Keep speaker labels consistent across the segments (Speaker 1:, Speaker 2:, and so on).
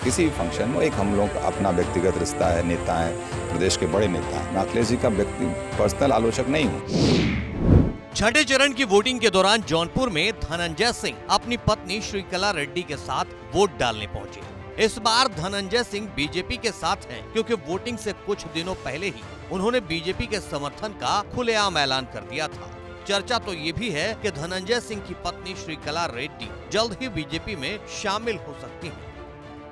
Speaker 1: किसी भी फंक्शन में एक हम लोग का अपना व्यक्तिगत रिश्ता है, नेता है, प्रदेश के बड़े नेता हैं। मैं अखिलेश जी का पर्सनल आलोचक नहीं हूँ।
Speaker 2: छठे चरण की वोटिंग के दौरान जौनपुर में धनंजय सिंह अपनी पत्नी श्रीकला रेड्डी के साथ वोट डालने पहुंचे। इस बार धनंजय सिंह बीजेपी के साथ हैं क्योंकि वोटिंग से कुछ दिनों पहले ही उन्होंने बीजेपी के समर्थन का खुलेआम ऐलान कर दिया था। चर्चा तो ये भी है कि धनंजय सिंह की पत्नी श्रीकला रेड्डी जल्द ही बीजेपी में शामिल हो सकती हैं।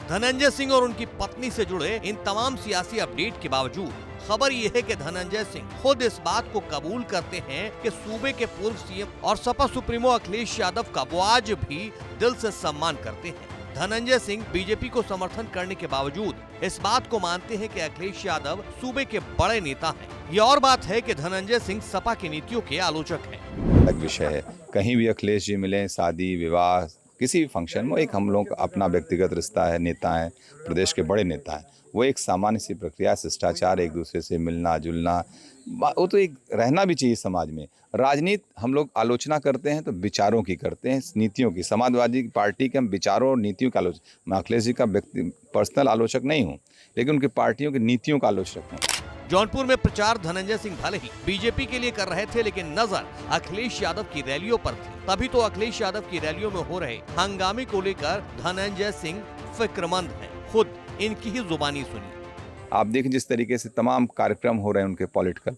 Speaker 2: धनंजय सिंह और उनकी पत्नी से जुड़े इन तमाम सियासी अपडेट के बावजूद खबर यह है कि धनंजय सिंह खुद इस बात को कबूल करते हैं कि सूबे के पूर्व सीएम और सपा सुप्रीमो अखिलेश यादव का वो आज भी दिल से सम्मान करते हैं। धनंजय सिंह बीजेपी को समर्थन करने के बावजूद इस बात को मानते हैं कि अखिलेश यादव सूबे के बड़े नेता हैं। ये और बात है कि धनंजय सिंह सपा की नीतियों के आलोचक हैं।
Speaker 1: अलग विषय है, कहीं भी अखिलेश जी मिले, शादी विवाह किसी भी फंक्शन में एक हम लोग का अपना व्यक्तिगत रिश्ता है, नेता है, प्रदेश के बड़े नेता हैं। वो एक सामान्य सी प्रक्रिया, शिष्टाचार, एक दूसरे से मिलना जुलना, वो तो एक रहना भी चाहिए समाज में। राजनीति हम लोग आलोचना करते हैं तो विचारों की करते हैं, नीतियों की। समाजवादी पार्टी के हम विचारों और नीतियों का आलोचना। मैं अखिलेश जी का पर्सनल आलोचक नहीं हूँ, लेकिन उनकी पार्टियों की नीतियों का आलोचक हूँ।
Speaker 2: जौनपुर में प्रचार धनंजय सिंह भले ही बीजेपी के लिए कर रहे थे, लेकिन नजर अखिलेश यादव की रैलियों पर थी। तभी तो अखिलेश यादव की रैलियों में हो रहे हंगामे को लेकर धनंजय सिंह फिक्रमंद हैं। खुद इनकी ही जुबानी सुनिए।
Speaker 1: आप देखें जिस तरीके से तमाम कार्यक्रम हो रहे हैं उनके पॉलिटिकल,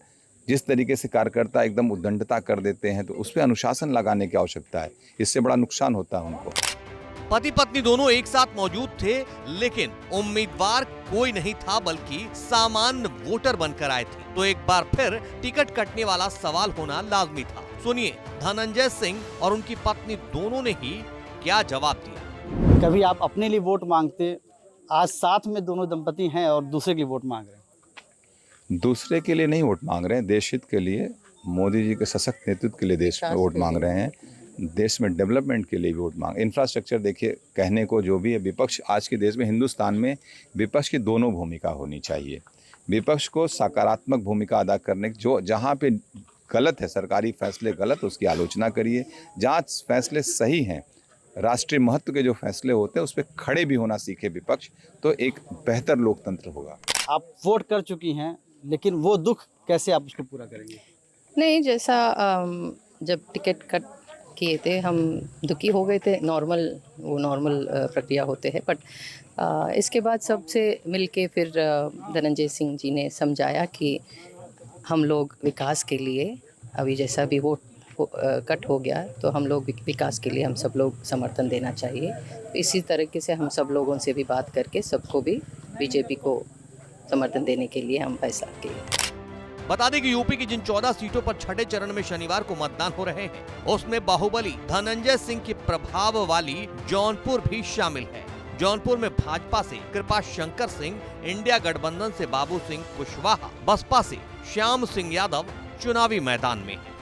Speaker 1: जिस तरीके से कार्यकर्ता एकदम उद्दंडता कर देते हैं, तो उस पर अनुशासन लगाने की आवश्यकता है। इससे बड़ा नुकसान होता है उनको।
Speaker 2: पति पत्नी दोनों एक साथ मौजूद थे, लेकिन उम्मीदवार कोई नहीं था, बल्कि सामान्य वोटर बनकर आए थे। तो एक बार फिर टिकट कटने वाला सवाल होना लाजमी था। सुनिए धनंजय सिंह और उनकी पत्नी दोनों ने ही क्या जवाब दिया।
Speaker 3: कभी आप अपने लिए वोट मांगते, आज साथ में दोनों दंपति हैं और दूसरे के लिए वोट मांग रहे हैं।
Speaker 1: दूसरे के लिए नहीं वोट मांग रहे हैं, देश हित के लिए, मोदी जी के सशक्त नेतृत्व के लिए देश में वोट मांग रहे हैं। देश में डेवलपमेंट के लिए वोट मांग, इंफ्रास्ट्रक्चर देखिए, कहने को जो भी है, विपक्ष आज के देश में, हिंदुस्तान में विपक्ष की दोनों भूमिका होनी चाहिए। विपक्ष को सकारात्मक भूमिका अदा करने की, जो जहाँ पे गलत है, सरकारी फैसले गलत, उसकी आलोचना करिए। जहाँ फैसले सही हैं, राष्ट्रीय महत्व के जो फैसले होते हैं, उस पर खड़े भी होना सीखे विपक्ष, तो एक बेहतर लोकतंत्र होगा।
Speaker 3: आप वोट कर चुकी हैं, लेकिन वो दुख कैसे आप उसको पूरा करेंगे?
Speaker 4: नहीं, जैसा जब टिकट कट किए थे हम दुखी हो गए थे, नॉर्मल प्रक्रिया होते हैं। बट इसके बाद सबसे मिलके फिर धनंजय सिंह जी ने समझाया कि हम लोग विकास के लिए, अभी जैसा भी वोट कट हो गया, तो हम लोग विकास के लिए हम सब लोग समर्थन देना चाहिए। तो इसी तरीके से हम सब लोगों से भी बात करके सबको भी बीजेपी को समर्थन देने के लिए हम फैसला किए।
Speaker 2: बता दें कि यूपी की जिन 14 सीटों पर छठे चरण में शनिवार को मतदान हो रहे हैं, उसमें बाहुबली धनंजय सिंह के प्रभाव वाली जौनपुर भी शामिल है। जौनपुर में भाजपा से कृपा शंकर सिंह, इंडिया गठबंधन से बाबू सिंह कुशवाहा, बसपा से श्याम सिंह यादव चुनावी मैदान में हैं।